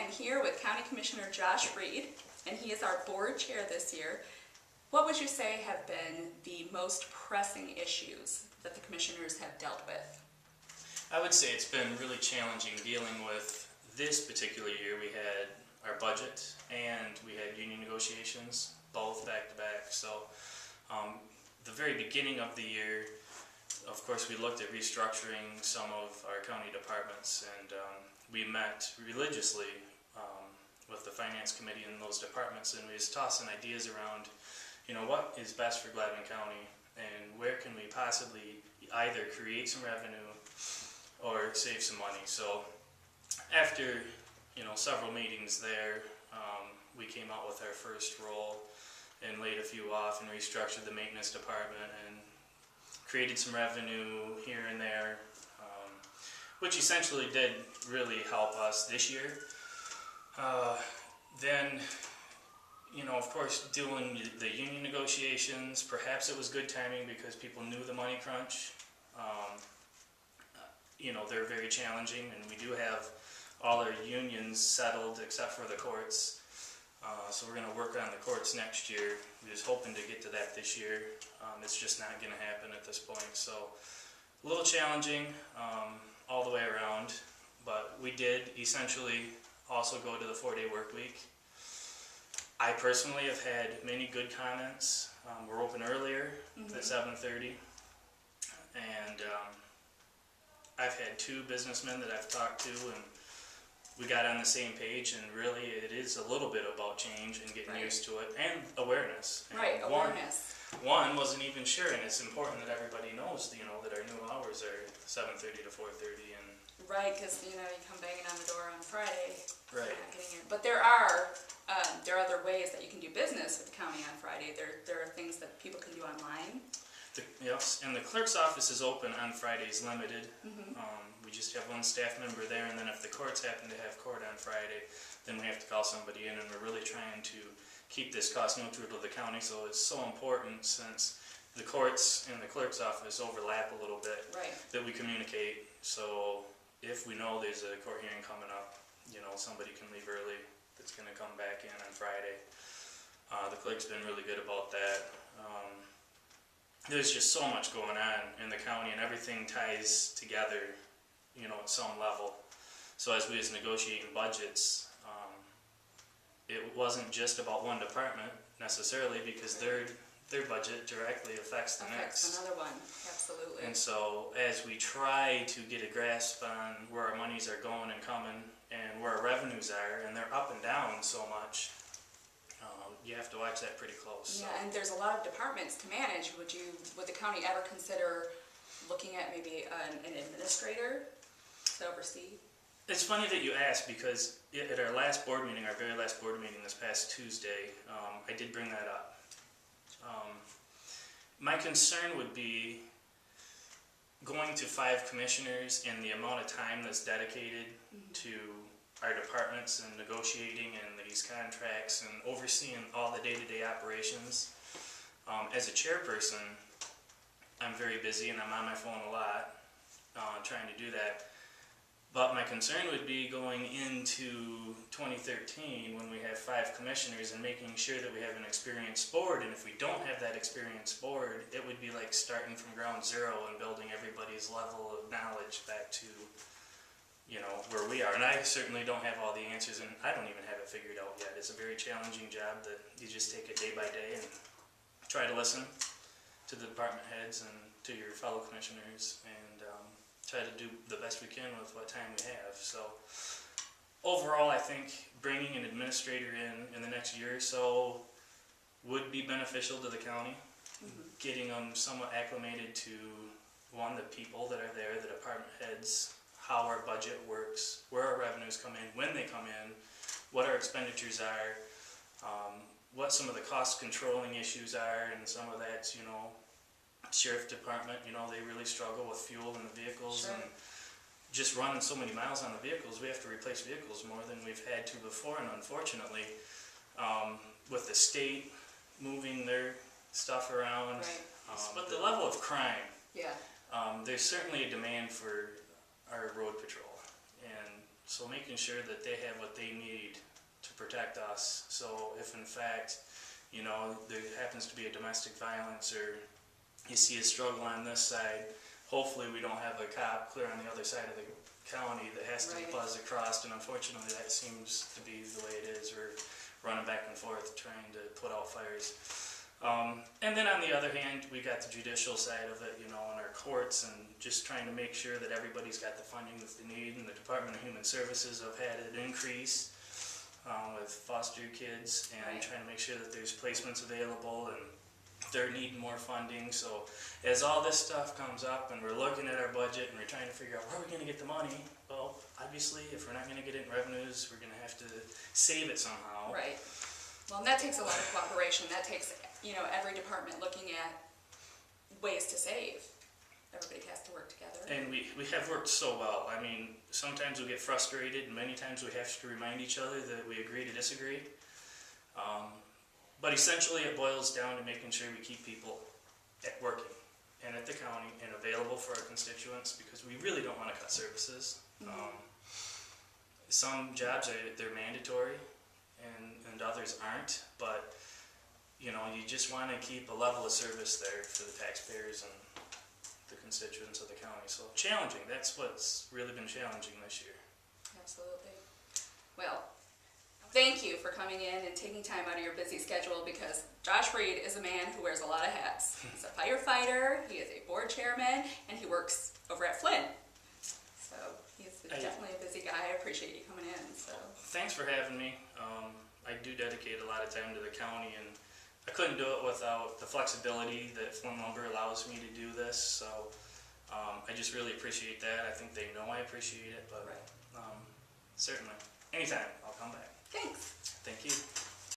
am here with County Commissioner Josh Reid, and he is our board chair this year. What would you say have been the most pressing issues that the commissioners have dealt with? I would say it's been really challenging dealing with this particular year. We had our budget and we had union negotiations, both back to back. So the very beginning of the year, of course, we looked at restructuring some of our county departments, and we met religiously with the finance committee in those departments, and we was tossing ideas around, you know, what is best for Gladwin County and where can we possibly either create some revenue or save some money. So after, you know, several meetings there, we came out with our first roll and laid a few off and restructured the maintenance department and created some revenue here and there, which essentially did really help us this year. Then, you know, of course, doing the union negotiations, perhaps it was good timing because people knew the money crunch. You know, they're very challenging, and we do have all our unions settled except for the courts. So we're going to work on the courts next year. We're just hoping to get to that this year. It's just not going to happen at this point. So a little challenging all the way around, but we did essentially also go to the 4-day work week. I personally have had many good comments. We're open earlier at 7:30, and I've had 2 businessmen that I've talked to, and we got on the same page, and really it is a little bit about change and getting used to it, and awareness. And Awareness. One wasn't even sure, and it's important that everybody knows, you know, that our new hours are 7:30 to 4:30, and Right, because, you know, you come banging on the door on Friday. Right. You're not getting in. But there are other ways that you can do business with the county on Friday. There are things that people can do online. Yes, and the clerk's office is open on Fridays, limited. We just have one staff member there, and then if the courts happen to have court on Friday, then we have to call somebody in, and we're really trying to keep this cost neutral to the county. So it's so important, since the courts and the clerk's office overlap a little bit, that we communicate. So if we know there's a court hearing coming up, you know, somebody can leave early that's going to come back in on Friday. The clerk's been really good about that. There's just so much going on in the county, and everything ties together, you know, at some level. So as we was negotiating budgets, it wasn't just about one department necessarily, because their budget directly affects the next. Another one, absolutely. And so as we try to get a grasp on where our monies are going and coming, and where our revenues are, and they're up and down so much, you have to watch that pretty close. Yeah, and there's a lot of departments to manage. Would the county ever consider looking at maybe an administrator to oversee? It's funny that you ask, because at our last board meeting, our very last board meeting this past Tuesday, I did bring that up. My concern would be going to 5 commissioners and the amount of time that's dedicated to our departments and negotiating and these contracts and overseeing all the day-to-day operations. As a chairperson, I'm very busy and I'm on my phone a lot trying to do that. But my concern would be going into 2013 when we have 5 commissioners and making sure that we have an experienced board. And if we don't have that experienced board, it would be like starting from ground zero and building everybody's level of knowledge back to, you know, where we are. And I certainly don't have all the answers, and I don't even have it figured out yet. It's a very challenging job that you just take it day by day and try to listen to the department heads and to your fellow commissioners, and try to do the best we can with what time we have. So overall, I think bringing an administrator in the next year or so would be beneficial to the county. Getting them somewhat acclimated to, one, the people that are there, the department heads, how our budget works, where our revenues come in, when they come in, what our expenditures are, what some of the cost controlling issues are, and some of that's, you know, sheriff department, you know, they really struggle with fuel in the vehicles, and just running so many miles on the vehicles, we have to replace vehicles more than we've had to before. And unfortunately, with the state moving their stuff around, but the level of crime, there's certainly a demand for our road patrol, and So making sure that they have what they need to protect us. So if in fact, you know, there happens to be a domestic violence or you see a struggle on this side, hopefully we don't have a cop clear on the other side of the county that has to Right. buzz across, and unfortunately that seems to be the way it is. We're running back and forth trying to put out fires. And then on the other hand, we got the judicial side of it, you know, in our courts, and just trying to make sure that everybody's got the funding that they need, and the Department of Human Services have had an increase with foster kids, and Right. trying to make sure that there's placements available, and they're needing more funding. So as all this stuff comes up and we're looking at our budget and we're trying to figure out where we're going to get the money, well, obviously if we're not going to get it in revenues, we're going to have to save it somehow. Right. Well, and that takes a lot of cooperation. That takes, you know, every department looking at ways to save. Everybody has to work together. And we have worked so well. I mean, sometimes we get frustrated, and many times we have to remind each other that we agree to disagree. But essentially it boils down to making sure we keep people at working and at the county and available for our constituents, because we really don't want to cut services. Some jobs they're mandatory and others aren't, but you know, you just want to keep a level of service there for the taxpayers and the constituents of the county. So challenging, that's what's really been challenging this year. Absolutely. Well, thank you for coming in and taking time out of your busy schedule, because Josh Reid is a man who wears a lot of hats. He's a firefighter, he is a board chairman, and he works over at Flynn. So he's definitely a busy guy. I appreciate you coming in. So thanks for having me. I do dedicate a lot of time to the county, and I couldn't do it without the flexibility that Flynn Lumber allows me to do this. So I just really appreciate that. I think they know I appreciate it, but right. certainly, anytime, I'll come back. Thanks.